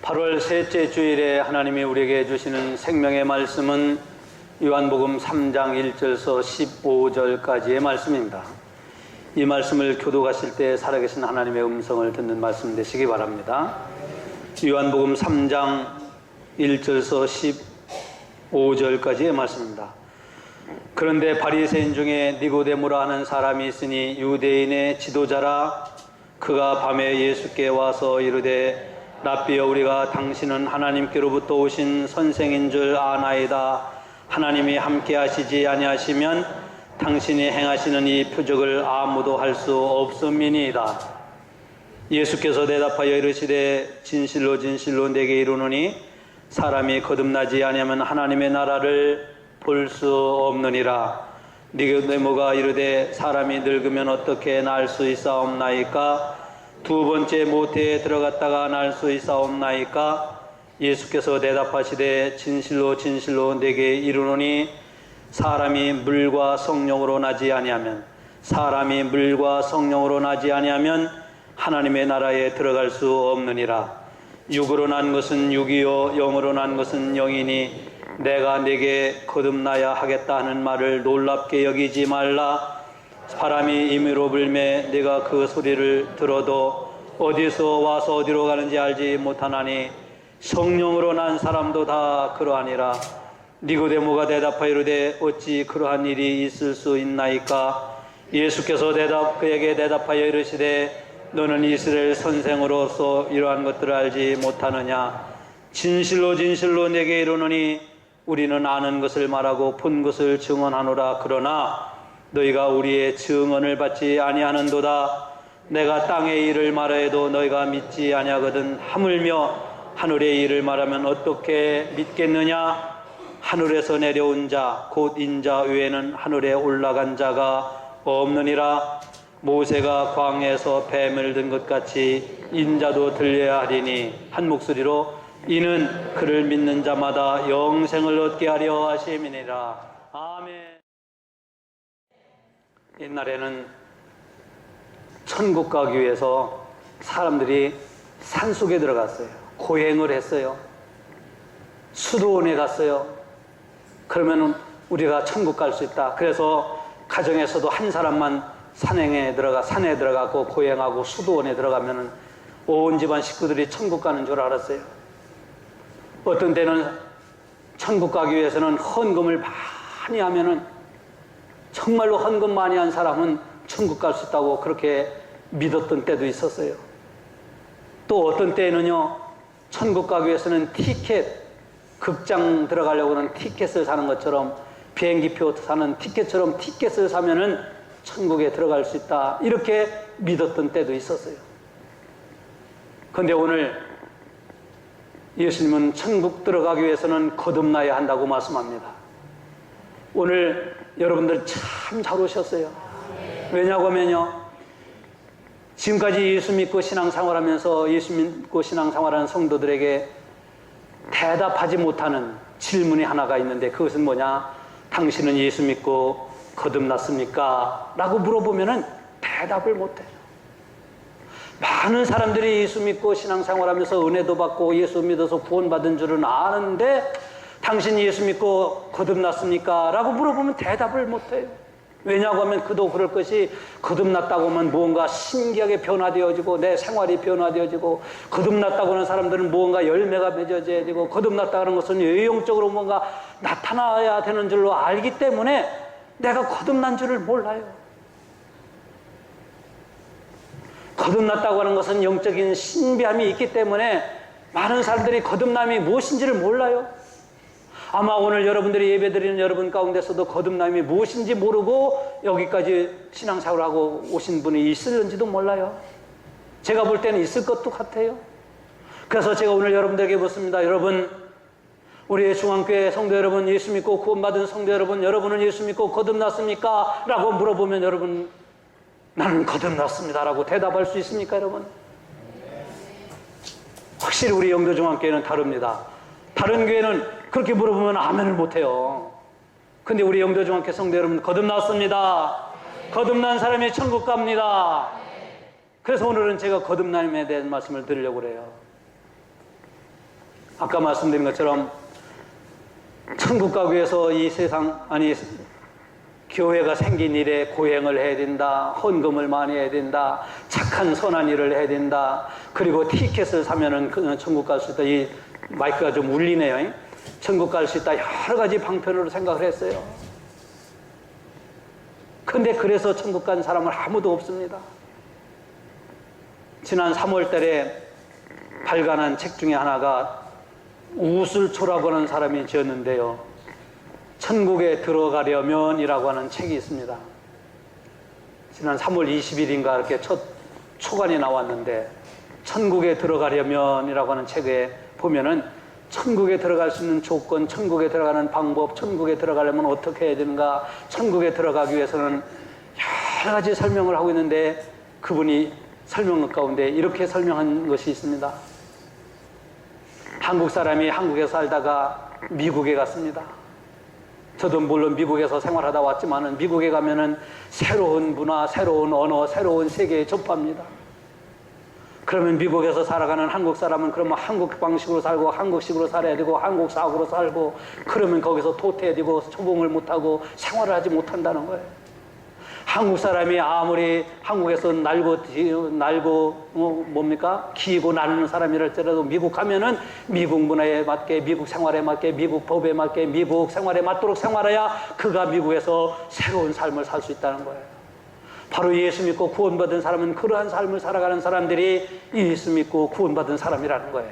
8월 셋째 주일에 하나님이 우리에게 주시는 생명의 말씀은 요한복음 3장 1절서 15절까지의 말씀입니다. 이 말씀을 교도하실 때 살아계신 하나님의 음성을 듣는 말씀 되시기 바랍니다. 요한복음 3장 1절서 15절까지의 말씀입니다. 그런데 바리새인 중에 니고데모라 하는 사람이 있으니 유대인의 지도자라. 그가 밤에 예수께 와서 이르되 랍비여, 우리가 당신은 하나님께로부터 오신 선생인 줄 아나이다. 하나님이 함께 하시지 아니하시면 당신이 행하시는 이 표적을 아무도 할 수 없음이니이다. 예수께서 대답하여 이르시되 진실로 진실로 내게 이르노니 사람이 거듭나지 아니하면 하나님의 나라를 볼 수 없느니라. 니고데모가 이르되 사람이 늙으면 어떻게 날 수 있사옵나이까? 두 번째 모태에 들어갔다가 날 수 있사옵나이까? 예수께서 대답하시되 진실로 진실로 내게 이르노니 사람이 물과 성령으로 나지 아니하면 하나님의 나라에 들어갈 수 없느니라. 육으로 난 것은 육이요 영으로 난 것은 영이니 내가 네게 거듭나야 하겠다 하는 말을 놀랍게 여기지 말라. 바람이 임의로 불매 네가 그 소리를 들어도 어디서 와서 어디로 가는지 알지 못하나니 성령으로 난 사람도 다 그러하니라. 니고데모가 대답하여 이르되 어찌 그러한 일이 있을 수 있나이까? 예수께서 그에게 대답하여 이르시되 너는 이스라엘 선생으로서 이러한 것들을 알지 못하느냐? 진실로 진실로 내게 이르노니 우리는 아는 것을 말하고 본 것을 증언하노라. 그러나 너희가 우리의 증언을 받지 아니하는도다. 내가 땅의 일을 말하여도 너희가 믿지 아니하거든. 하물며 하늘의 일을 말하면 어떻게 믿겠느냐? 하늘에서 내려온 자 곧 인자 외에는 하늘에 올라간 자가 없느니라. 모세가 광야에서 뱀을 든 것 같이 인자도 들려야 하리니 한 목소리로 이는 그를 믿는 자마다 영생을 얻게 하려 하심이니라. 아멘. 옛날에는 천국 가기 위해서 사람들이 산속에 들어갔어요. 고행을 했어요. 수도원에 갔어요. 그러면 우리가 천국 갈 수 있다. 그래서 가정에서도 한 사람만 산에 들어가고 고행하고 수도원에 들어가면 온 집안 식구들이 천국 가는 줄 알았어요. 어떤 때는 천국 가기 위해서는 헌금을 많이 하면은 정말로 헌금 많이 한 사람은 천국 갈 수 있다고 그렇게 믿었던 때도 있었어요. 또 어떤 때는요, 천국 가기 위해서는 극장 들어가려고 하는 티켓을 사는 것처럼, 비행기표 사는 티켓처럼 티켓을 사면은 천국에 들어갈 수 있다, 이렇게 믿었던 때도 있었어요. 그런데 오늘 예수님은 천국 들어가기 위해서는 거듭나야 한다고 말씀합니다. 오늘 여러분들 참 잘 오셨어요. 왜냐하면요, 지금까지 예수 믿고 신앙생활하면서 예수 믿고 신앙생활하는 성도들에게 대답하지 못하는 질문이 하나가 있는데, 그것은 뭐냐? 당신은 예수 믿고 거듭났습니까? 라고 물어보면은 대답을 못해요. 많은 사람들이 예수 믿고 신앙생활하면서 은혜도 받고 예수 믿어서 구원받은 줄은 아는데 당신 예수 믿고 거듭났습니까? 라고 물어보면 대답을 못해요. 왜냐고 하면 그도 그럴 것이, 거듭났다고 하면 무언가 신기하게 변화되어지고 내 생활이 변화되어지고, 거듭났다고 하는 사람들은 무언가 열매가 맺어져야 되고, 거듭났다고 하는 것은 외형적으로 뭔가 나타나야 되는 줄로 알기 때문에 내가 거듭난 줄을 몰라요. 거듭났다고 하는 것은 영적인 신비함이 있기 때문에 많은 사람들이 거듭남이 무엇인지를 몰라요. 아마 오늘 여러분들이 예배드리는 여러분 가운데서도 거듭남이 무엇인지 모르고 여기까지 신앙생활을 하고 오신 분이 있을는지도 몰라요. 제가 볼 때는 있을 것도 같아요. 그래서 제가 오늘 여러분들에게 묻습니다. 여러분, 우리의 중앙교회 성도 여러분, 예수 믿고 구원받은 성도 여러분, 여러분은 예수 믿고 거듭났습니까? 라고 물어보면 여러분, 나는 거듭났습니다 라고 대답할 수 있습니까, 여러분? 확실히 우리 영도중앙교회는 다릅니다. 다른 교회는 그렇게 물어보면 아멘을 못해요. 근데 우리 영도중앙교회 성도 여러분, 거듭났습니다. 거듭난 사람이 천국 갑니다. 그래서 오늘은 제가 거듭남에 대한 말씀을 드리려고 그래요. 아까 말씀드린 것처럼 천국 가기 위해서 이 세상, 아니 교회가 생긴 일에 고행을 해야 된다, 헌금을 많이 해야 된다, 착한 선한 일을 해야 된다, 그리고 티켓을 사면은 천국 갈 수 있다. 이 마이크가 좀 울리네요. 천국 갈 수 있다, 여러 가지 방편으로 생각을 했어요. 근데 그래서 천국 간 사람은 아무도 없습니다. 지난 3월 달에 발간한 책 중에 하나가 우슬초라고 하는 사람이 지었는데요, 천국에 들어가려면 이라고 하는 책이 있습니다. 지난 3월 20일인가 이렇게 첫 초간이 나왔는데, 천국에 들어가려면 이라고 하는 책에 보면은 천국에 들어갈 수 있는 조건, 천국에 들어가는 방법, 천국에 들어가려면 어떻게 해야 되는가, 천국에 들어가기 위해서는 여러 가지 설명을 하고 있는데, 그분이 설명 가운데 이렇게 설명한 것이 있습니다. 한국 사람이 한국에 살다가 미국에 갔습니다. 저도 물론 미국에서 생활하다 왔지만은 미국에 가면은 새로운 문화, 새로운 언어, 새로운 세계에 접합니다. 그러면 미국에서 살아가는 한국 사람은 그러면 한국 방식으로 살고 한국식으로 살아야 되고 한국 사고로 살고, 그러면 거기서 도태해야 되고 적응을 못하고 생활을 하지 못한다는 거예요. 한국 사람이 아무리 한국에서 기고 나누는 사람이랄지라도 미국 가면은 미국 문화에 맞게, 미국 생활에 맞게, 미국 법에 맞게, 미국 생활에 맞도록 생활해야 그가 미국에서 새로운 삶을 살 수 있다는 거예요. 바로 예수 믿고 구원받은 사람은 그러한 삶을 살아가는 사람들이 예수 믿고 구원받은 사람이라는 거예요.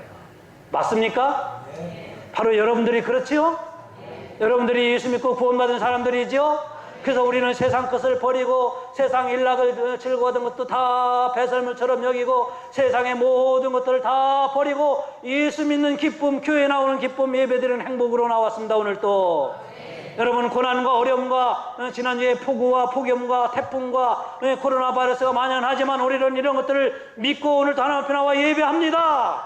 맞습니까? 네. 바로 여러분들이 그렇지요? 네. 여러분들이 예수 믿고 구원받은 사람들이죠? 그래서 우리는 세상 것을 버리고 세상 일락을 즐거워하던 것도 다 배설물처럼 여기고 세상의 모든 것들을 다 버리고 예수 믿는 기쁨, 교회 나오는 기쁨, 예배드리는 행복으로 나왔습니다. 오늘 또 여러분, 고난과 어려움과 지난주에 폭우와 폭염과 태풍과 코로나 바이러스가 만연하지만 우리는 이런 것들을 믿고 오늘도 하나님 앞에 나와 예배합니다.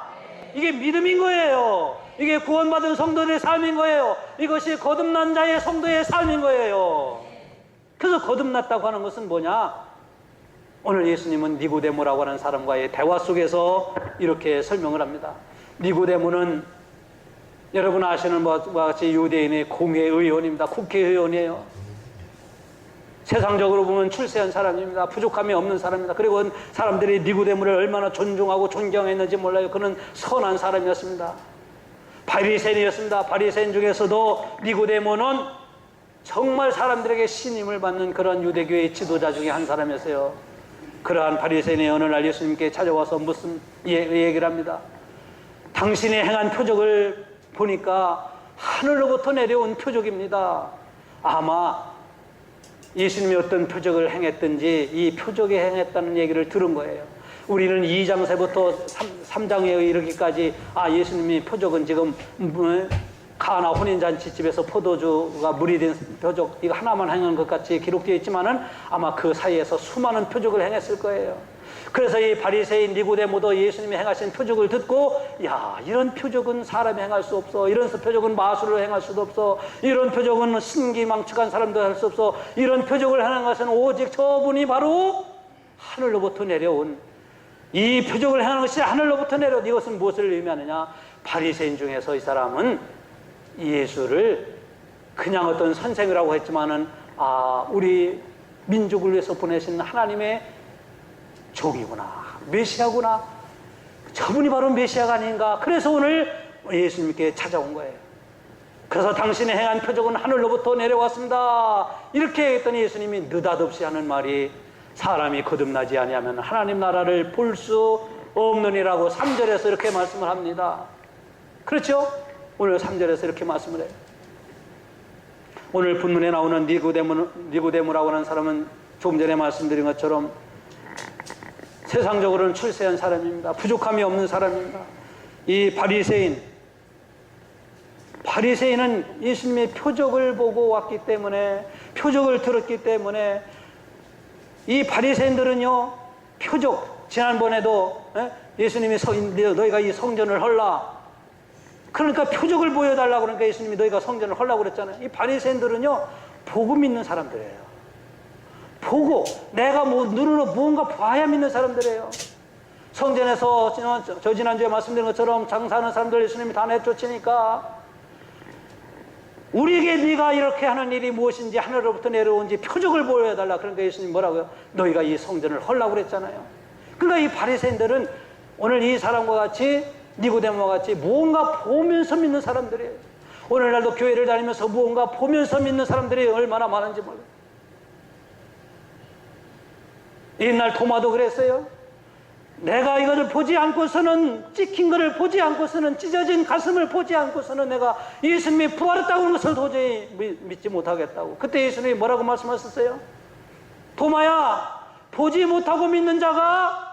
이게 믿음인 거예요. 이게 구원받은 성도들의 삶인 거예요. 이것이 거듭난 자의 성도의 삶인 거예요. 그래서 거듭났다고 하는 것은 뭐냐? 오늘 예수님은 니고데모라고 하는 사람과의 대화 속에서 이렇게 설명을 합니다. 니고데모는 여러분 아시는 바와 같이 유대인의 공회의원입니다. 국회의원이에요. 세상적으로 보면 출세한 사람입니다. 부족함이 없는 사람입니다. 그리고 사람들이 니고데모를 얼마나 존중하고 존경했는지 몰라요. 그는 선한 사람이었습니다. 바리새인이었습니다. 바리새인 중에서도 니고데모는 정말 사람들에게 신임을 받는 그런 유대교의 지도자 중에 한 사람이었어요. 그러한 바리새인이 어느 날 예수님께 찾아와서 무슨 얘기를 합니다. 당신이 행한 표적을 보니까 하늘로부터 내려온 표적입니다. 아마 예수님이 어떤 표적을 행했든지 이 표적에 행했다는 얘기를 들은 거예요. 우리는 2장서부터 3장에 이르기까지 예수님이 표적은 지금 가나 혼인잔치집에서 포도주가 물이 된 표적, 이거 하나만 행한 것 같이 기록되어 있지만은 아마 그 사이에서 수많은 표적을 행했을 거예요. 그래서 이 바리새인 니고데모도 예수님이 행하신 표적을 듣고, 야, 이런 표적은 사람이 행할 수 없어. 이런 표적은 마술로 행할 수도 없어. 이런 표적은 신기망측한 사람도 할 수 없어. 이런 표적을 하는 것은 오직 저분이 바로 하늘로부터 내려온, 이 표적을 행하는 것이 하늘로부터 내려온, 이것은 무엇을 의미하느냐? 바리새인 중에서 이 사람은 예수를 그냥 어떤 선생이라고 했지만은 우리 민족을 위해서 보내신 하나님의 종이구나, 메시아구나, 저분이 바로 메시아가 아닌가. 그래서 오늘 예수님께 찾아온 거예요. 그래서 당신의 행한 표적은 하늘로부터 내려왔습니다. 이렇게 했더니 예수님이 느닷없이 하는 말이, 사람이 거듭나지 아니하면 하나님 나라를 볼 수 없느니라고 3절에서 이렇게 말씀을 합니다. 그렇죠? 오늘 3절에서 이렇게 말씀을 해요. 오늘 본문에 나오는 니고데모라고 하는 사람은 조금 전에 말씀드린 것처럼 세상적으로는 출세한 사람입니다. 부족함이 없는 사람입니다. 이 바리새인은 예수님의 표적을 보고 왔기 때문에, 표적을 들었기 때문에, 이 바리새인들은요, 표적, 지난번에도 예수님이 너희가 이 성전을 헐라, 그러니까 표적을 보여달라고, 그러니까 예수님이 너희가 성전을 헐라고 그랬잖아요. 이 바리새인들은요, 보고 믿는 사람들이에요. 보고, 내가 눈으로 무언가 봐야 믿는 사람들이에요. 성전에서 저 지난주에 말씀드린 것처럼 장사하는 사람들 예수님이 다 내쫓으니까 우리에게 네가 이렇게 하는 일이 무엇인지 하늘로부터 내려온지 표적을 보여달라. 그러니까 예수님 뭐라고요? 너희가 이 성전을 헐라고 그랬잖아요. 그러니까 이 바리새인들은 오늘 이 사람과 같이 니고데모와 같이 무언가 보면서 믿는 사람들이에요. 오늘날도 교회를 다니면서 무언가 보면서 믿는 사람들이 얼마나 많은지 몰라요. 옛날 도마도 그랬어요. 내가 이것을 보지 않고서는, 찍힌 것을 보지 않고서는, 찢어진 가슴을 보지 않고서는 내가 예수님이 부활했다고 하는 것을 도저히 믿지 못하겠다고. 그때 예수님이 뭐라고 말씀하셨어요? 도마야, 보지 못하고 믿는 자가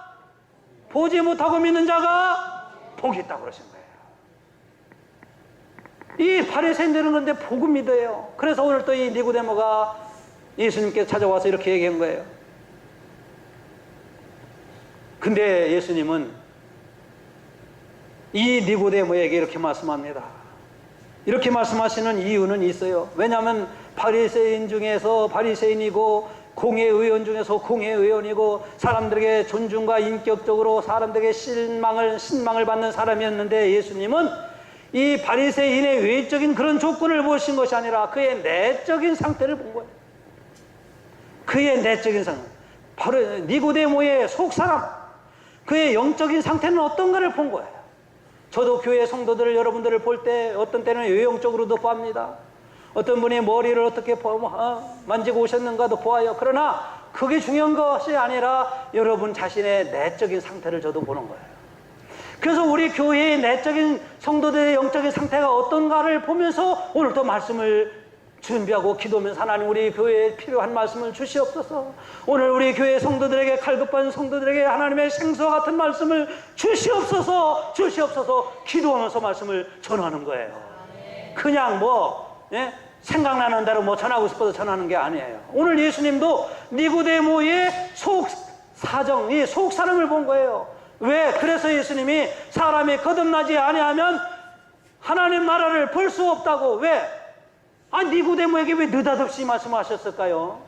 복이 있다고 그러신 거예요. 이 바리새인들은 그런데 복을 믿어요. 그래서 오늘 또 이 니고데모가 예수님께 찾아와서 이렇게 얘기한 거예요. 근데 예수님은 이 니고데모에게 이렇게 말씀합니다. 이렇게 말씀하시는 이유는 있어요. 왜냐하면 바리새인 중에서 바리새인이고 공회의원 중에서 공회의원이고 사람들에게 존중과 인격적으로 사람들에게 신망을 받는 사람이었는데 예수님은 이 바리새인의 외적인 그런 조건을 보신 것이 아니라 그의 내적인 상태를 본 거예요. 그의 내적인 상태. 바로 니고데모의 속사람, 그의 영적인 상태는 어떤가를 본 거예요. 저도 교회 성도들을 여러분들을 볼 때 어떤 때는 외형적으로도 봅니다. 어떤 분이 머리를 어떻게 만지고 오셨는가도 보아요. 그러나 그게 중요한 것이 아니라 여러분 자신의 내적인 상태를 저도 보는 거예요. 그래서 우리 교회의 내적인 성도들의 영적인 상태가 어떤가를 보면서 오늘도 말씀을 준비하고 기도하면서 하나님 우리 교회에 필요한 말씀을 주시옵소서. 오늘 우리 교회 성도들에게 갈급한 성도들에게 하나님의 생수와 같은 말씀을 주시옵소서 기도하면서 말씀을 전하는 거예요. 그냥 생각나는 대로 전하고 싶어서 전하는 게 아니에요. 오늘 예수님도 니고데모의 속사정, 이 속사람을 본 거예요. 왜? 그래서 예수님이 사람이 거듭나지 아니하면 하나님 나라를 볼 수 없다고. 왜? 니고데모에게 왜 느닷없이 말씀하셨을까요?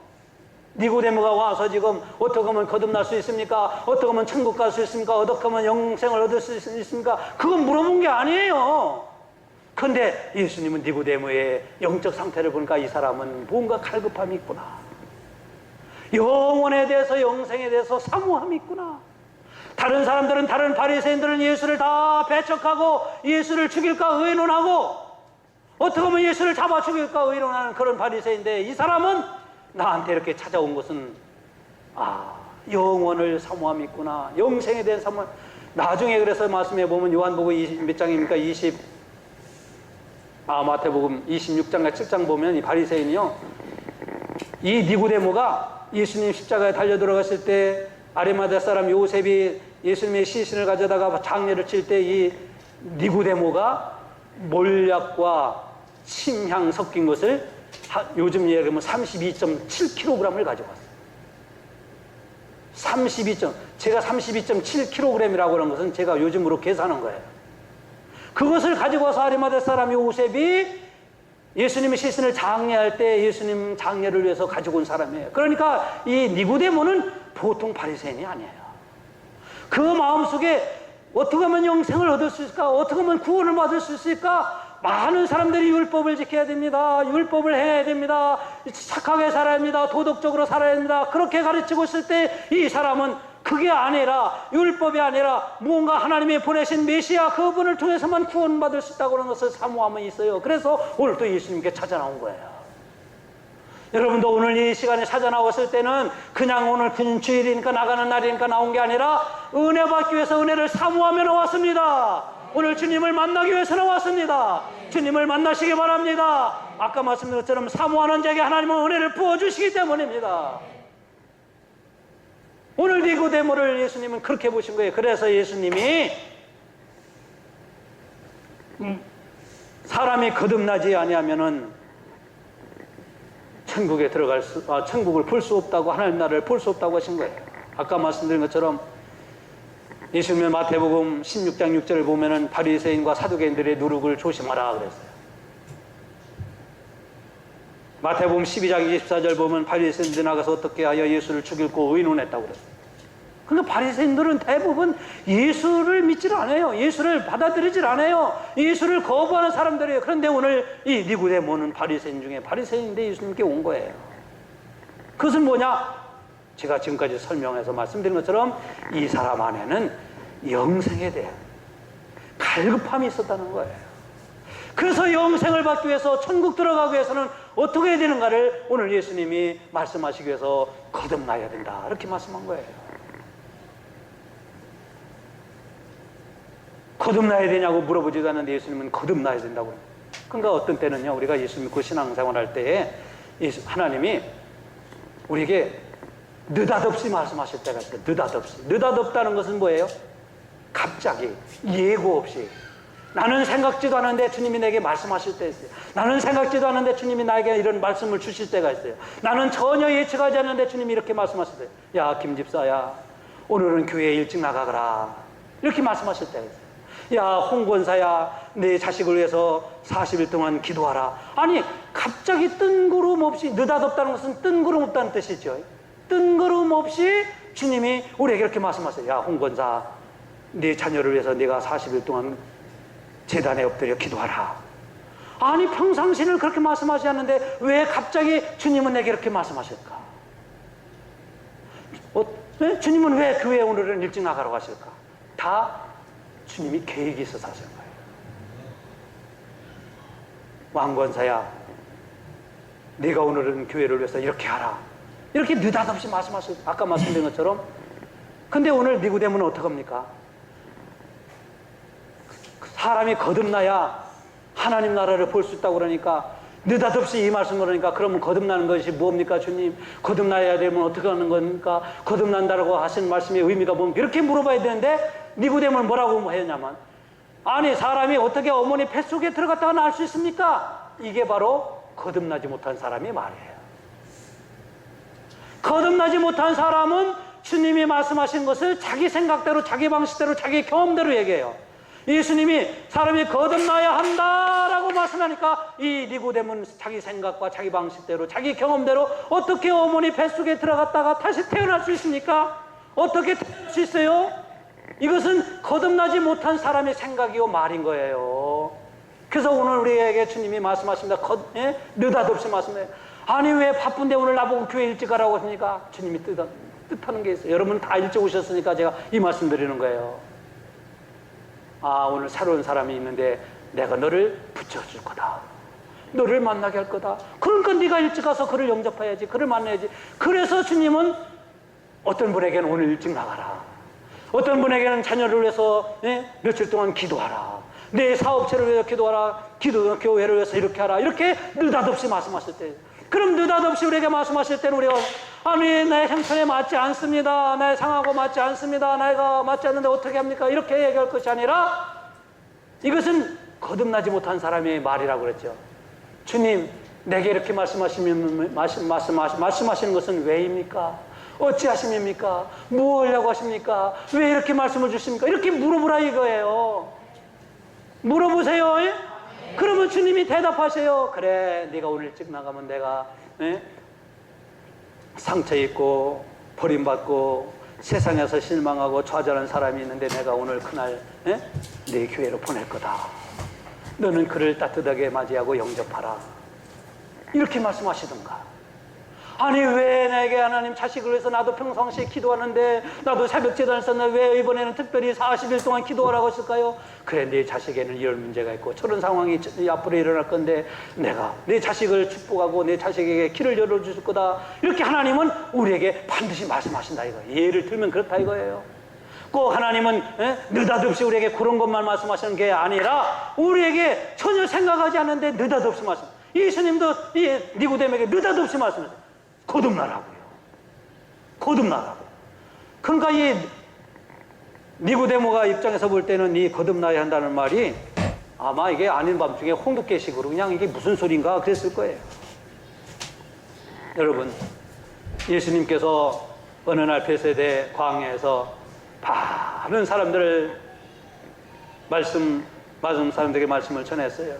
니고데모가 와서 지금 어떻게 하면 거듭날 수 있습니까? 어떻게 하면 천국 갈 수 있습니까? 어떻게 하면 영생을 얻을 수 있습니까? 그건 물어본 게 아니에요. 그런데 예수님은 니고데모의 영적 상태를 보니까 이 사람은 뭔가 갈급함이 있구나. 영혼에 대해서, 영생에 대해서 사모함이 있구나. 다른 사람들은, 다른 바리새인들은 예수를 다 배척하고 예수를 죽일까 의논하고 어떻게 하면 예수를 잡아 죽일까 의논하는 그런 바리새인인데 이 사람은 나한테 이렇게 찾아온 것은 영혼을 사모함이 있구나. 영생에 대한 사모함. 나중에 그래서 말씀해 보면 요한복음 몇 장입니까? 마태복음 26장과 7장 보면 이 바리새인이요, 이 니고데모가 예수님 십자가에 달려 들어갔을 때 아리마대 사람 요셉이 예수님의 시신을 가져다가 장례를 칠 때 이 니고데모가 몰약과 침향 섞인 것을 요즘 얘기하면 32.7kg을 가지고 왔어요. 제가 32.7kg이라고 하는 것은 제가 요즘으로 계산한 거예요. 그것을 가지고 와서 아리마대 사람 요셉이 예수님의 시신을 장례할 때 예수님 장례를 위해서 가지고 온 사람이에요. 그러니까 이 니고데모는 보통 바리새인이 아니에요. 그 마음속에 어떻게 하면 영생을 얻을 수 있을까? 어떻게 하면 구원을 받을 수 있을까? 많은 사람들이 율법을 지켜야 됩니다. 율법을 해야 됩니다. 착하게 살아야 합니다. 도덕적으로 살아야 됩니다. 그렇게 가르치고 있을 때 이 사람은 그게 아니라, 율법이 아니라 무언가 하나님이 보내신 메시아 그분을 통해서만 구원받을 수 있다고 하는 것을 사모함이 있어요. 그래서 오늘 또 예수님께 찾아 나온 거예요. 여러분도 오늘 이 시간에 찾아 나왔을 때는 그냥 오늘 주일이니까 나가는 날이니까 나온 게 아니라 은혜 받기 위해서 은혜를 사모하며 나왔습니다. 오늘 주님을 만나기 위해서 나왔습니다. 주님을 만나시기 바랍니다. 아까 말씀드린 것처럼 사모하는 자에게 하나님은 은혜를 부어주시기 때문입니다. 오늘 니고데모를 예수님은 그렇게 보신 거예요. 그래서 예수님이 사람이 거듭나지 아니하면은 천국을 볼 수 없다고, 하나님 나라를 볼 수 없다고 하신 거예요. 아까 말씀드린 것처럼 예수님의 마태복음 16장 6절을 보면은 바리새인과 사두개인들의 누룩을 조심하라 그랬어요. 마태복음 12장 24절 보면 바리새인들이 나가서 어떻게 하여 예수를 죽이고 의논했다고 그랬어요. 그러니까 바리새인들은 대부분 예수를 믿질 않아요. 예수를 받아들이질 않아요. 예수를 거부하는 사람들이에요. 그런데 오늘 이 니고데모는 바리새인 중에 바리새인인데 예수님께 온 거예요. 그것은 뭐냐? 제가 지금까지 설명해서 말씀드린 것처럼 이 사람 안에는 영생에 대한 갈급함이 있었다는 거예요. 그래서 영생을 받기 위해서, 천국 들어가기 위해서는 어떻게 해야 되는가를 오늘 예수님이 말씀하시기 위해서 거듭나야 된다, 이렇게 말씀한 거예요. 거듭나야 되냐고 물어보지도 않는데 예수님은 거듭나야 된다고. 그러니까 어떤 때는요, 우리가 예수 믿고 신앙생활 할 때에 하나님이 우리에게 느닷없이 말씀하실 때가 있어요. 느닷없이. 느닷없다는 것은 뭐예요? 갑자기, 예고 없이. 나는 생각지도 않았는데 주님이 내게 말씀하실 때 있어요. 나는 생각지도 않았는데 주님이 나에게 이런 말씀을 주실 때가 있어요. 나는 전혀 예측하지 않았는데 주님이 이렇게 말씀하실 때, 야 김집사야, 오늘은 교회 일찍 나가거라, 이렇게 말씀하실 때가 있어요. 야 홍권사야, 내 자식을 위해서 40일 동안 기도하라. 아니 갑자기 뜬구름없이, 느닷없다는 것은 뜬구름없다는 뜻이죠. 뜬구름없이 주님이 우리에게 이렇게 말씀하세요. 야 홍권사, 네 자녀를 위해서 네가 40일 동안 제단에 엎드려 기도하라. 아니 평상시를 그렇게 말씀하지 않는데 왜 갑자기 주님은 내게 이렇게 말씀하실까? 주님은 왜 교회에 오늘은 일찍 나가라고 하실까? 다 주님이 계획이 있어서 하신 거예요. 왕권사야, 네가 오늘은 교회를 위해서 이렇게 하라, 이렇게 느닷없이 말씀하실, 아까 말씀드린 것처럼. 근데 오늘 니고데모는 어떡합니까? 사람이 거듭나야 하나님 나라를 볼 수 있다고 그러니까 느닷없이 이 말씀을 하니까, 그러면 거듭나는 것이 뭡니까 주님? 거듭나야 되면 어떻게 하는 겁니까? 거듭난다라고 하신 말씀의 의미가 뭡니까? 이렇게 물어봐야 되는데 니고데모는 뭐라고 했냐면, 아니 사람이 어떻게 어머니 뱃속에 들어갔다가 나올 수 있습니까? 이게 바로 거듭나지 못한 사람의 말이에요. 거듭나지 못한 사람은 주님이 말씀하신 것을 자기 생각대로, 자기 방식대로, 자기 경험대로 얘기해요. 예수님이 사람이 거듭나야 한다라고 말씀하니까 이 니고데모는 자기 생각과 자기 방식대로, 자기 경험대로 어떻게 어머니 뱃속에 들어갔다가 다시 태어날 수 있습니까? 어떻게 태어날 수 있어요? 이것은 거듭나지 못한 사람의 생각이요 말인 거예요. 그래서 오늘 우리에게 주님이 말씀하십니다. 느닷없이 말씀해요. 아니 왜 바쁜데 오늘 나보고 교회 일찍 가라고 하십니까? 주님이 뜻하는 게 있어요. 여러분 다 일찍 오셨으니까 제가 이 말씀 드리는 거예요. 아, 오늘 새로운 사람이 있는데 내가 너를 붙여줄 거다, 너를 만나게 할 거다. 그러니까 네가 일찍 가서 그를 영접해야지, 그를 만나야지. 그래서 주님은 어떤 분에게는 오늘 일찍 나가라, 어떤 분에게는 자녀를 위해서 며칠 동안 기도하라, 내 사업체를 위해서 기도하라, 교회를 위해서 이렇게 하라, 이렇게 느닷없이 말씀하실 때, 그럼 느닷없이 우리에게 말씀하실 때는 우리가 아니 내 형편에 맞지 않습니다, 내 상하고 맞지 않습니다, 내가 맞지 않는데 어떻게 합니까? 이렇게 얘기할 것이 아니라, 이것은 거듭나지 못한 사람의 말이라고 그랬죠. 주님 내게 이렇게 말씀하시는 것은 왜입니까? 어찌하심입니까? 뭐 하려고 하십니까? 왜 이렇게 말씀을 주십니까? 이렇게 물어보라 이거예요. 물어보세요. 그러면 주님이 대답하세요. 그래, 네가 오늘 일찍 나가면 내가 상처 입고 버림받고 세상에서 실망하고 좌절한 사람이 있는데 내가 오늘 그날 내 교회로 보낼 거다. 너는 그를 따뜻하게 맞이하고 영접하라. 이렇게 말씀하시던가. 아니 왜 내게 하나님 자식을 위해서, 나도 평상시에 기도하는데, 나도 새벽 제단을 썼는데 왜 이번에는 특별히 40일 동안 기도하라고 했을까요? 그래, 네 자식에는 이런 문제가 있고 저런 상황이 앞으로 일어날 건데 내가 네 자식을 축복하고 내 자식에게 길을 열어줄 거다. 이렇게 하나님은 우리에게 반드시 말씀하신다 이거. 예를 들면 그렇다 이거예요. 꼭 하나님은 느닷없이 우리에게 그런 것만 말씀하시는 게 아니라 우리에게 전혀 생각하지 않는데 느닷없이 말씀. 예수님도 이 니고데모에게 느닷없이 말씀하세요. 거듭나라고요. 거듭나라고. 그러니까 이 니고데모가 입장에서 볼 때는 이 거듭나야 한다는 말이 아마 이게 아닌 밤중에 홍두깨식으로 그냥 이게 무슨 소린가 그랬을 거예요. 여러분, 예수님께서 어느 날 벳세대 광야에서 많은 사람들을 많은 사람들에게 말씀을 전했어요.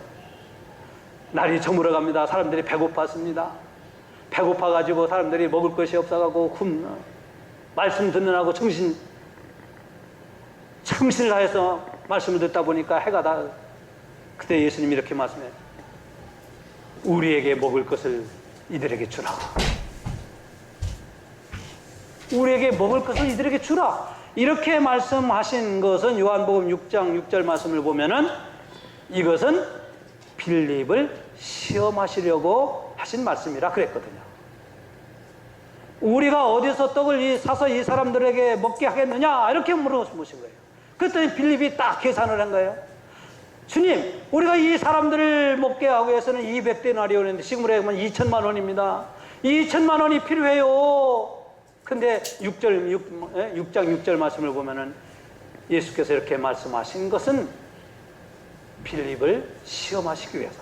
날이 저물어갑니다. 사람들이 배고팠습니다. 배고파가지고 사람들이 먹을 것이 없어가고 굶는. 말씀 듣느라고 정신을 다해서 말씀을 듣다 보니까 해가 다. 그때 예수님이 이렇게 말씀해요. 우리에게 먹을 것을 이들에게 주라. 우리에게 먹을 것을 이들에게 주라. 이렇게 말씀하신 것은 요한복음 6장 6절 말씀을 보면은 이것은 빌립을 시험하시려고 하신 말씀이라 그랬거든요. 우리가 어디서 떡을 사서 이 사람들에게 먹게 하겠느냐 이렇게 물어보신 거예요. 그랬더니 빌립이 딱 계산을 한 거예요. 주님, 우리가 이 사람들을 먹게 하기 위해서는 200데나리온인데 지금으로 하면 2천만 원입니다. 2천만 원이 필요해요. 근데 6장 6절 말씀을 보면은 예수께서 이렇게 말씀하신 것은 빌립을 시험하시기 위해서.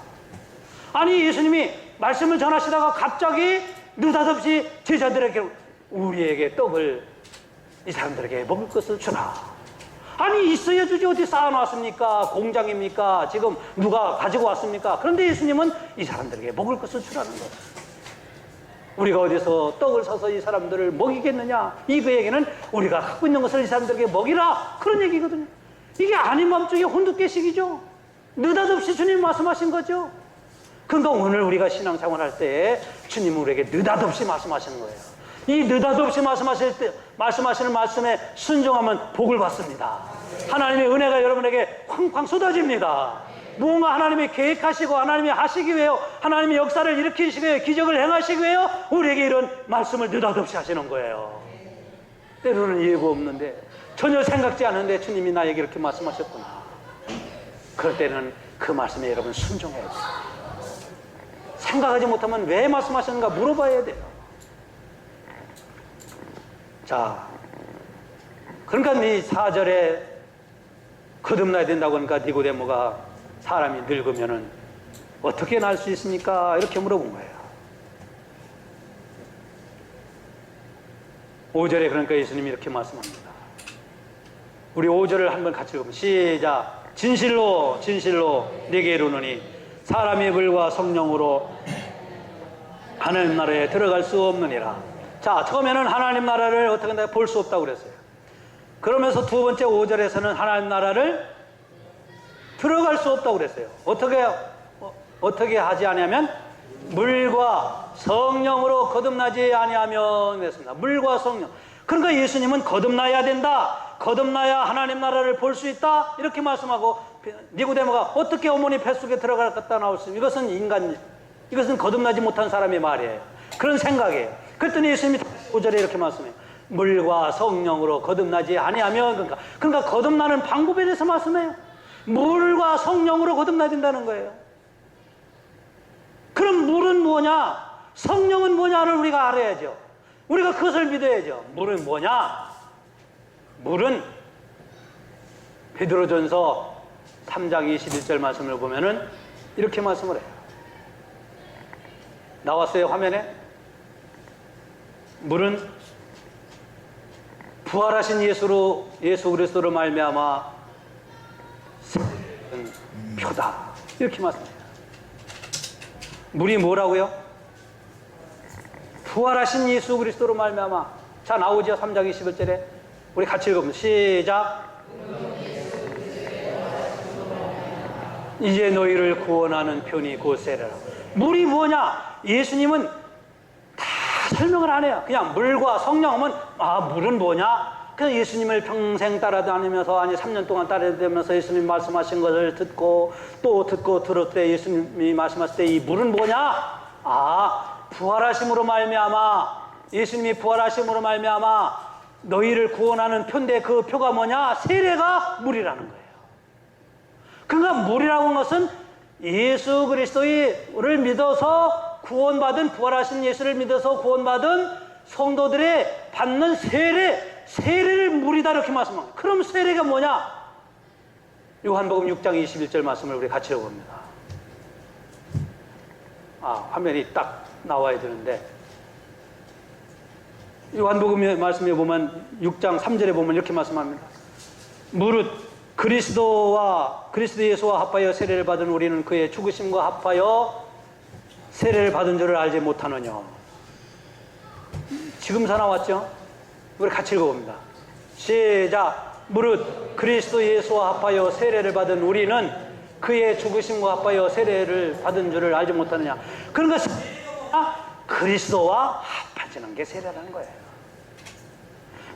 아니, 예수님이 말씀을 전하시다가 갑자기 느닷없이 제자들에게 우리에게 떡을 이 사람들에게 먹을 것을 주라. 아니, 있어야 주지 어디 쌓아놨습니까? 공장입니까? 지금 누가 가지고 왔습니까? 그런데 예수님은 이 사람들에게 먹을 것을 주라는 거예요. 우리가 어디서 떡을 사서 이 사람들을 먹이겠느냐? 이 그 얘기는 우리가 갖고 있는 것을 이 사람들에게 먹이라, 그런 얘기거든요. 이게 아닌 맘중에 혼두깨식이죠. 느닷없이 주님 말씀하신 거죠. 그러니까 오늘 우리가 신앙생활 할 때 주님은 우리에게 느닷없이 말씀하시는 거예요. 이 느닷없이 말씀하시는 말씀에 순종하면 복을 받습니다. 하나님의 은혜가 여러분에게 쾅쾅 쏟아집니다. 무언가 하나님이 계획하시고 하나님이 하시기 위해요, 하나님이 역사를 일으키시기 위해 기적을 행하시기 위해요, 우리에게 이런 말씀을 느닷없이 하시는 거예요. 때로는 예고 없는데, 전혀 생각지 않은데 주님이 나에게 이렇게 말씀하셨구나. 그럴 때는 그 말씀에 여러분 순종해야 돼요. 생각하지 못하면 왜 말씀하셨는가 물어봐야 돼요. 자, 그러니까 이 4절에 거듭나야 된다고 하니까 니고데모가 사람이 늙으면은 어떻게 날 수 있습니까? 이렇게 물어본 거예요. 5절에 그러니까 예수님이 이렇게 말씀합니다. 우리 5절을 한번 같이 읽으면 시작. 진실로 진실로 네게 이르노니 사람의 불과 성령으로 하나님 나라에 들어갈 수 없느니라. 자, 처음에는 하나님 나라를 어떻게 내가 볼 수 없다고 그랬어요. 그러면서 두 번째 5절에서는 하나님 나라를 들어갈 수 없다고 그랬어요. 어떻게 하지 않으면 물과 성령으로 거듭나지 아니하면 그랬습니다. 물과 성령. 그러니까 예수님은 거듭나야 된다. 거듭나야 하나님 나라를 볼 수 있다. 이렇게 말씀하고 니고데모가 어떻게 어머니 뱃속에 들어갔다 나올 수 있습니까? 이것은 거듭나지 못한 사람의 말이에요. 그런 생각이에요. 그랬더니 예수님이 5절에 이렇게 말씀해요. 물과 성령으로 거듭나지 아니하면, 그러니까 거듭나는 방법에 대해서 말씀해요. 물과 성령으로 거듭나야 된다는 거예요. 그럼 물은 뭐냐? 성령은 뭐냐를 우리가 알아야죠. 우리가 그것을 믿어야죠. 물은 뭐냐? 물은 베드로전서 3장 21절 말씀을 보면은 이렇게 말씀을 해요. 나왔어요, 화면에? 물은 부활하신 예수 그리스도로 말미암아 표다. 이렇게 말씀해요. 물이 뭐라고요? 부활하신 예수 그리스도로 말미암아. 자, 나오죠? 3장 21절에. 우리 같이 읽으면 시작. 이제 너희를 구원하는 편이 곧 세례라. 물이 뭐냐? 예수님은 다 설명을 안 해요. 그냥 물과 성령은 물은 뭐냐? 그래서 예수님을 평생 따라다니면서 3년 동안 따라다니면서 예수님 말씀하신 것을 듣고 또 듣고 들을 때 예수님이 말씀하실 때 이 물은 뭐냐? 부활하심으로 말미암아, 예수님이 부활하심으로 말미암아 너희를 구원하는 표인데 그 표가 뭐냐? 세례가 물이라는 거예요. 그러니까 물이라고 하는 것은 예수 그리스도를 믿어서 구원받은, 부활하신 예수를 믿어서 구원받은 성도들의 받는 세례를 물이다 이렇게 말씀합니다. 그럼 세례가 뭐냐? 요한복음 6장 21절 말씀을 우리 같이 읽어봅니다. 화면이 딱 나와야 되는데 요한복음 말씀에 보면 6장 3절에 보면 이렇게 말씀합니다. 무릇 그리스도 예수와 합하여 세례를 받은 우리는 그의 죽으심과 합하여 세례를 받은 줄을 알지 못하느냐. 지금 사 나왔죠? 우리 같이 읽어봅니다. 시작. 무릇 그리스도 예수와 합하여 세례를 받은 우리는 그의 죽으심과 합하여 세례를 받은 줄을 알지 못하느냐. 그러니까 그리스도와 합해지는 게 세례라는 거예요.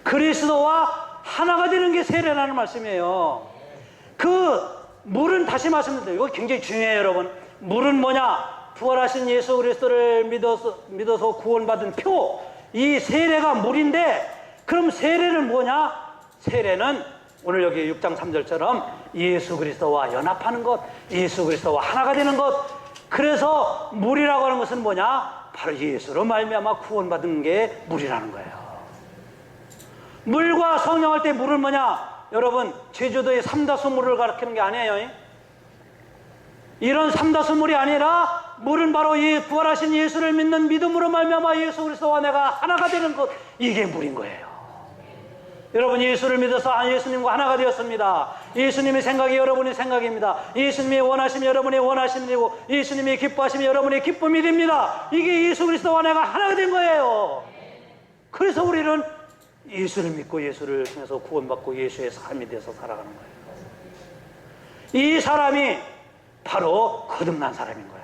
그리스도와 하나가 되는 게 세례라는 말씀이에요. 그 물은, 다시 말씀드려요. 이거 굉장히 중요해요, 여러분. 물은 뭐냐? 부활하신 예수 그리스도를 믿어서 구원받은 표. 이 세례가 물인데, 그럼 세례는 뭐냐? 세례는 오늘 여기 6장 3절처럼 예수 그리스도와 연합하는 것, 예수 그리스도와 하나가 되는 것. 그래서 물이라고 하는 것은 뭐냐? 바로 예수로 말미암아 구원받은 게 물이라는 거예요. 물과 성령 할 때 물은 뭐냐? 여러분, 제주도의 삼다수물을 가리키는 게 아니에요. 이런 삼다수물이 아니라 물은 바로 이 부활하신 예수를 믿는 믿음으로 말미암아 예수 그리스도와 내가 하나가 되는 것, 이게 물인 거예요. 여러분, 예수를 믿어서 예수님과 하나가 되었습니다. 예수님의 생각이 여러분의 생각입니다. 예수님이 원하심이 여러분의 원하심이 되고, 예수님이 기뻐하심이 여러분의 기쁨이 됩니다. 이게 예수 그리스도와 내가 하나가 된 거예요. 그래서 우리는 예수를 믿고 예수를 통해서 구원받고 예수의 삶이 돼서 살아가는 거예요. 이 사람이 바로 거듭난 사람인 거예요.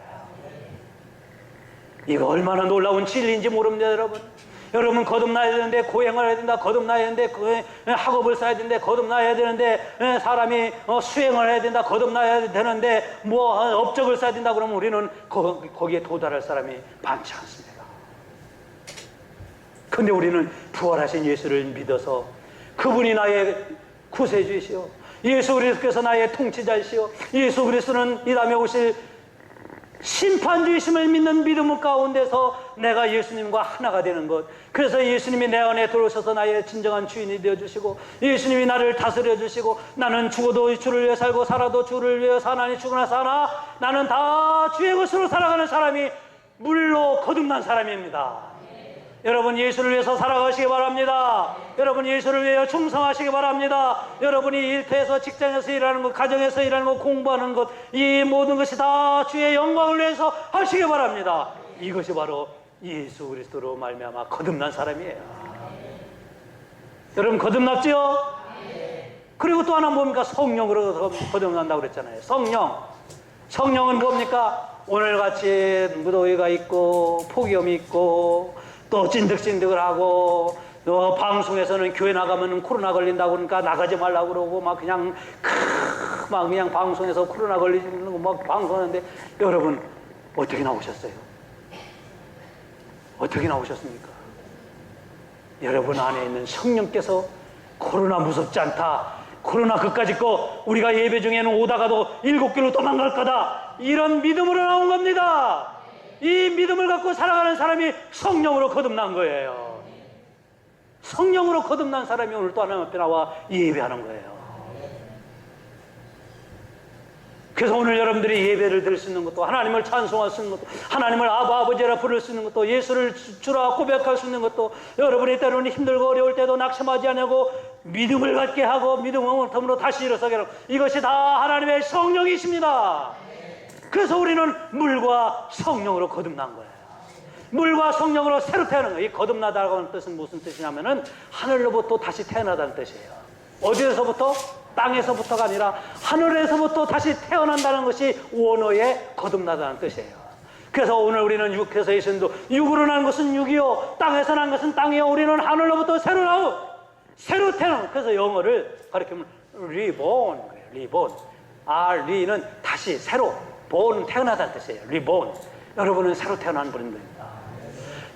이거 얼마나 놀라운 진리인지 모릅니다, 여러분. 여러분, 거듭나야 되는데 고행을 해야 된다, 거듭나야 되는데 학업을 쌓아야 되는데 거듭나야 되는데 사람이 수행을 해야 된다, 거듭나야 되는데 업적을 쌓아야 된다 그러면 우리는 거기에 도달할 사람이 많지 않습니다. 근데 우리는 부활하신 예수를 믿어서 그분이 나의 구세주이시오, 예수 그리스도께서 나의 통치자이시오, 예수 그리스도는 이 다음에 오실 심판주이심을 믿는 믿음 가운데서 내가 예수님과 하나가 되는 것. 그래서 예수님이 내 안에 들어오셔서 나의 진정한 주인이 되어주시고, 예수님이 나를 다스려 주시고, 나는 죽어도 주를 위해 살고 살아도 주를 위해 사나니 죽으나 사나 나는 다 주의 것으로 살아가는 사람이 물로 거듭난 사람입니다. 여러분, 예수를 위해서 살아가시기 바랍니다. 여러분, 예수를 위해 충성하시기 바랍니다. 여러분이 일터에서, 직장에서 일하는 것, 가정에서 일하는 것, 공부하는 것, 이 모든 것이 다 주의 영광을 위해서 하시기 바랍니다. 이것이 바로 예수 그리스도로 말미암아 거듭난 사람이에요. 여러분, 거듭났지요? 그리고 또 하나 뭡니까? 성령으로 거듭난다고 그랬잖아요. 성령은 뭡니까? 오늘같이 무더위가 있고 폭염이 있고 또 찐득찐득을 하고, 또 방송에서는 교회 나가면 코로나 걸린다고 그러니까 나가지 말라고 그러고 막 그냥 방송에서 코로나 걸리는 거 막 방송하는데, 여러분 어떻게 나오셨어요? 어떻게 나오셨습니까? 여러분 안에 있는 성령께서 코로나 무섭지 않다, 코로나 그까짓 거 우리가 예배 중에는 오다가도 7길로 도망갈 거다, 이런 믿음으로 나온 겁니다. 이 믿음을 갖고 살아가는 사람이 성령으로 거듭난 거예요. 성령으로 거듭난 사람이 오늘 또 하나님 앞에 나와 예배하는 거예요. 그래서 오늘 여러분들이 예배를 드릴 수 있는 것도, 하나님을 찬송할 수 있는 것도, 하나님을 아바 아버지라 부를 수 있는 것도, 예수를 주라 고백할 수 있는 것도, 여러분이 때로는 힘들고 어려울 때도 낙심하지 않고 믿음을 갖게 하고 믿음을 통으로 다시 일어서게 하고, 이것이 다 하나님의 성령이십니다. 그래서 우리는 물과 성령으로 거듭난 거예요. 물과 성령으로 새로 태어난 거예요. 이 거듭나다라고 하는 뜻은 무슨 뜻이냐면은 하늘로부터 다시 태어나다는 뜻이에요. 어디에서부터? 땅에서부터가 아니라 하늘에서부터 다시 태어난다는 것이 원어의 거듭나다는 뜻이에요. 그래서 오늘 우리는 육에서 예수님도 육으로 난 것은 육이요, 땅에서 난 것은 땅이요, 우리는 하늘로부터 새로 태어난. 그래서 영어를 가리키면 reborn, reborn. 리는 다시 새로, born 태어나다는 뜻이에요. reborn. 여러분은 새로 태어난 분입니다.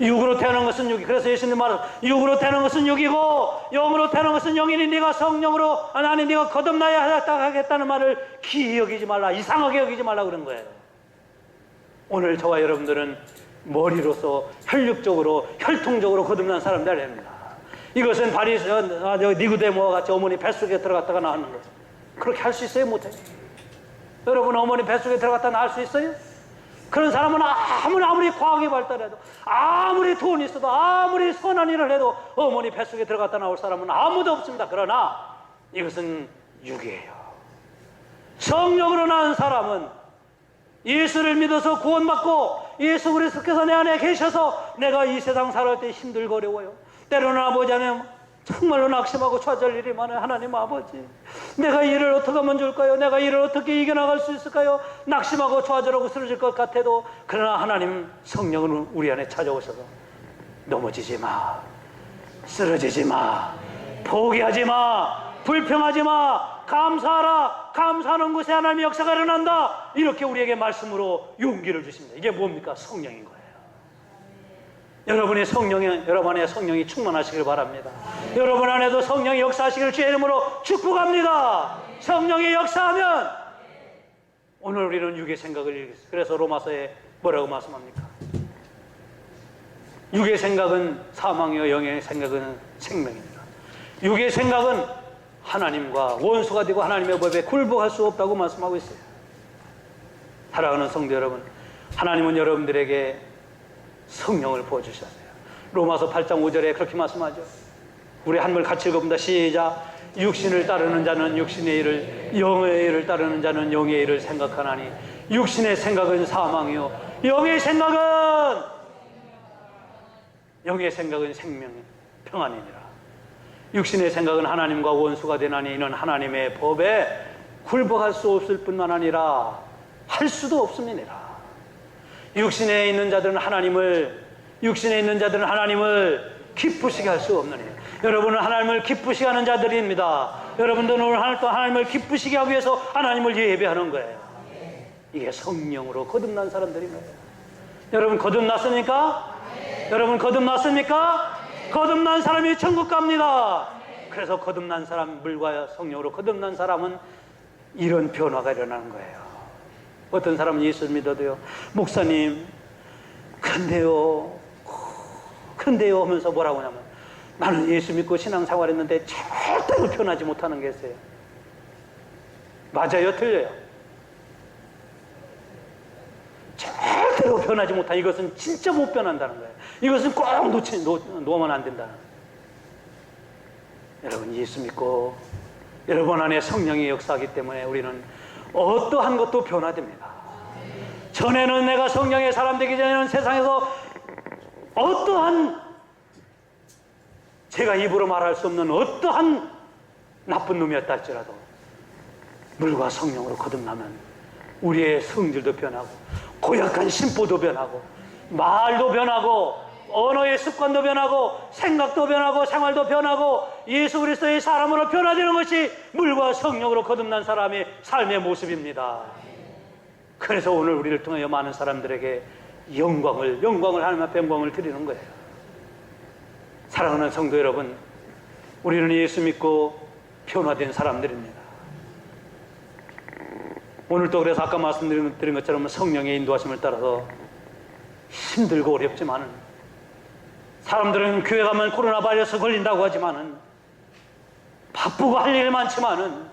육으로 태어난 것은 육이. 그래서 예수님 말은 육으로 태어난 것은 육이고 영으로 태어난 것은 영이니 네가 성령으로, 아니 네가 거듭나야 하겠다는 말을 기이 여기지 말라, 이상하게 여기지 말라 그런 거예요. 오늘 저와 여러분들은 머리로서 혈육적으로 혈통적으로 거듭난 사람들 아닙니다. 이것은 니고데모와 같이 어머니 뱃속에 들어갔다가 나왔는 거예요. 그렇게 할 수 있어요? 못해요? 여러분, 어머니 뱃속에 들어갔다 나올 수 있어요? 그런 사람은 아무리 과학이 발달해도, 아무리 돈이 있어도, 아무리 선한 일을 해도 어머니 뱃속에 들어갔다 나올 사람은 아무도 없습니다. 그러나 이것은 육이에요. 성령으로 낳은 사람은 예수를 믿어서 구원받고 예수 그리스도께서 내 안에 계셔서 내가 이 세상 살아갈 때 힘들고 어려워요. 때로는 아버지 하나님 정말로 낙심하고 좌절 일이 많아요. 하나님 아버지, 내가 이 일을 어떻게 하면 좋을까요? 내가 이 일을 어떻게 이겨나갈 수 있을까요? 낙심하고 좌절하고 쓰러질 것 같아도, 그러나 하나님 성령은 우리 안에 찾아오셔서 넘어지지 마, 쓰러지지 마, 포기하지 마, 불평하지 마, 감사하라. 감사하는 곳에 하나님의 역사가 일어난다. 이렇게 우리에게 말씀으로 용기를 주십니다. 이게 뭡니까? 성령인 거예요. 여러분 안에 성령이 충만하시길 바랍니다. 여러분 안에도 성령이 역사하시기를 주의 이름으로 축복합니다. 성령이 역사하면, 오늘 우리는 육의 생각을 읽겠습니다. 그래서 로마서에 뭐라고 말씀합니까? 육의 생각은 사망이요 영의 생각은 생명입니다. 육의 생각은 하나님과 원수가 되고 하나님의 법에 굴복할 수 없다고 말씀하고 있어요. 사랑하는 성도 여러분, 하나님은 여러분들에게 성령을 부어주셨어요. 로마서 8장 5절에 그렇게 말씀하죠. 우리 한번 같이 읽어봅니다. 시작. 육신을 따르는 자는 육신의 일을, 영의 일을 따르는 자는 영의 일을 생각하나니 육신의 생각은 사망이요 영의 생각은 생명, 평안이니라. 육신의 생각은 하나님과 원수가 되나니 이는 하나님의 법에 굴복할 수 없을 뿐만 아니라 할 수도 없음이니라. 육신에 있는 자들은 하나님을 기쁘시게 할 수 없느니라. 여러분은 하나님을 기쁘시게 하는 자들입니다. 여러분들은 오늘 하나님을 기쁘시게 하기 위해서 하나님을 예배하는 거예요. 이게 성령으로 거듭난 사람들인 거예요. 여러분 거듭났습니까? 여러분 거듭났습니까? 거듭난 사람이 천국 갑니다. 그래서 거듭난 사람, 물과 성령으로 거듭난 사람은 이런 변화가 일어나는 거예요. 어떤 사람은 예수를 믿어도요, 목사님 근데요 하면서 뭐라고 하냐면, 나는 예수 믿고 신앙생활 했는데 절대로 변하지 못하는 게 있어요. 맞아요? 틀려요? 절대로 변하지 못한, 이것은 진짜 못 변한다는 거예요. 이것은 꼭 놓으면 안 된다는 거예요. 여러분 예수 믿고 여러분 안에 성령이 역사하기 때문에 우리는 어떠한 것도 변화됩니다. 전에는 내가 성령의 사람 되기 전에는 세상에서 어떠한, 제가 입으로 말할 수 없는 어떠한 나쁜 놈이었다 할지라도 물과 성령으로 거듭나면 우리의 성질도 변하고 고약한 심보도 변하고 말도 변하고 언어의 습관도 변하고 생각도 변하고 생활도 변하고 예수 그리스도의 사람으로 변화되는 것이 물과 성령으로 거듭난 사람의 삶의 모습입니다. 그래서 오늘 우리를 통하여 많은 사람들에게 영광을 하나님 앞에 영광을 드리는 거예요. 사랑하는 성도 여러분, 우리는 예수 믿고 변화된 사람들입니다. 오늘도 그래서 아까 말씀드린 것처럼 성령의 인도하심을 따라서 힘들고 어렵지만은, 사람들은 교회 가면 코로나 바이러스 걸린다고 하지만은, 바쁘고 할 일 많지만은,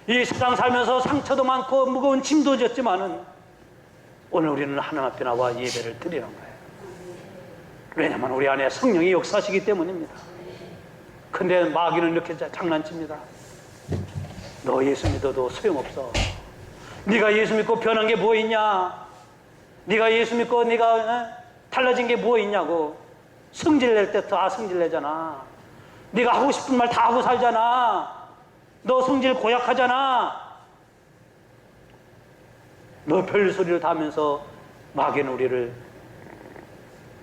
이 세상 살면서 상처도 많고 무거운 짐도 졌지만은, 오늘 우리는 하나님 앞에 나와 예배를 드리는 거예요. 왜냐하면 우리 안에 성령이 역사하시기 때문입니다. 근데 마귀는 이렇게 장난칩니다. 너 예수 믿어도 소용없어. 네가 예수 믿고 변한 게 뭐 있냐? 네가 예수 믿고 네가 달라진 게 뭐 있냐고. 성질 낼 때 다 성질 내잖아. 네가 하고 싶은 말 다 하고 살잖아. 너 성질 고약하잖아. 너 별 소리를 다 하면서 마귀는 우리를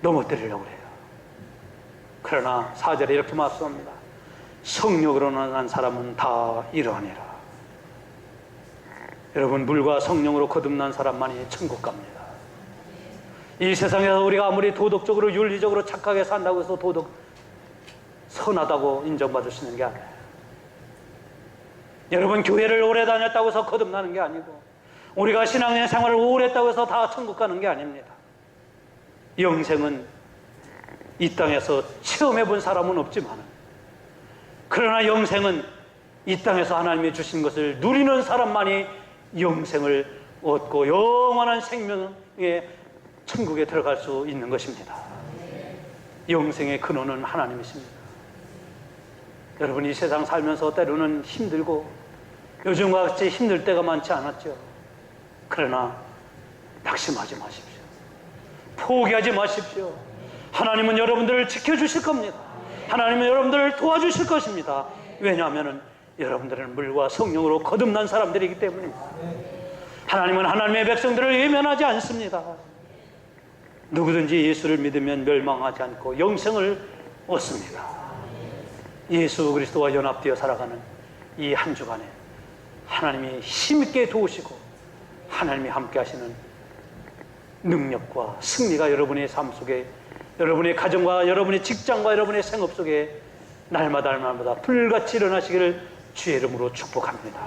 넘어뜨리려고 그래요. 그러나 4절에 이렇게 말씀합니다. 성령으로 난 사람은 다 이러하니라. 여러분, 물과 성령으로 거듭난 사람만이 천국 갑니다. 이 세상에서 우리가 아무리 도덕적으로 윤리적으로 착하게 산다고 해서 선하다고 인정받을 수 있는 게 아니에요. 여러분, 교회를 오래 다녔다고 해서 거듭나는 게 아니고, 우리가 신앙생활을 오래 했다고 해서 다 천국 가는 게 아닙니다. 영생은 이 땅에서 체험해 본 사람은 없지만, 그러나 영생은 이 땅에서 하나님이 주신 것을 누리는 사람만이 영생을 얻고 영원한 생명의 천국에 들어갈 수 있는 것입니다. 영생의 근원은 하나님이십니다. 여러분, 이 세상 살면서 때로는 힘들고 요즘과 같이 힘들 때가 많지 않았죠. 그러나 낙심하지 마십시오. 포기하지 마십시오. 하나님은 여러분들을 지켜주실 겁니다. 하나님은 여러분들을 도와주실 것입니다. 왜냐하면 여러분들은 물과 성령으로 거듭난 사람들이기 때문입니다. 하나님은 하나님의 백성들을 외면하지 않습니다. 누구든지 예수를 믿으면 멸망하지 않고 영생을 얻습니다. 예수 그리스도와 연합되어 살아가는 이 한 주간에 하나님이 힘있게 도우시고 하나님이 함께 하시는 능력과 승리가 여러분의 삶 속에, 여러분의 가정과 여러분의 직장과 여러분의 생업 속에 날마다 불같이 일어나시기를 주의 이름으로 축복합니다.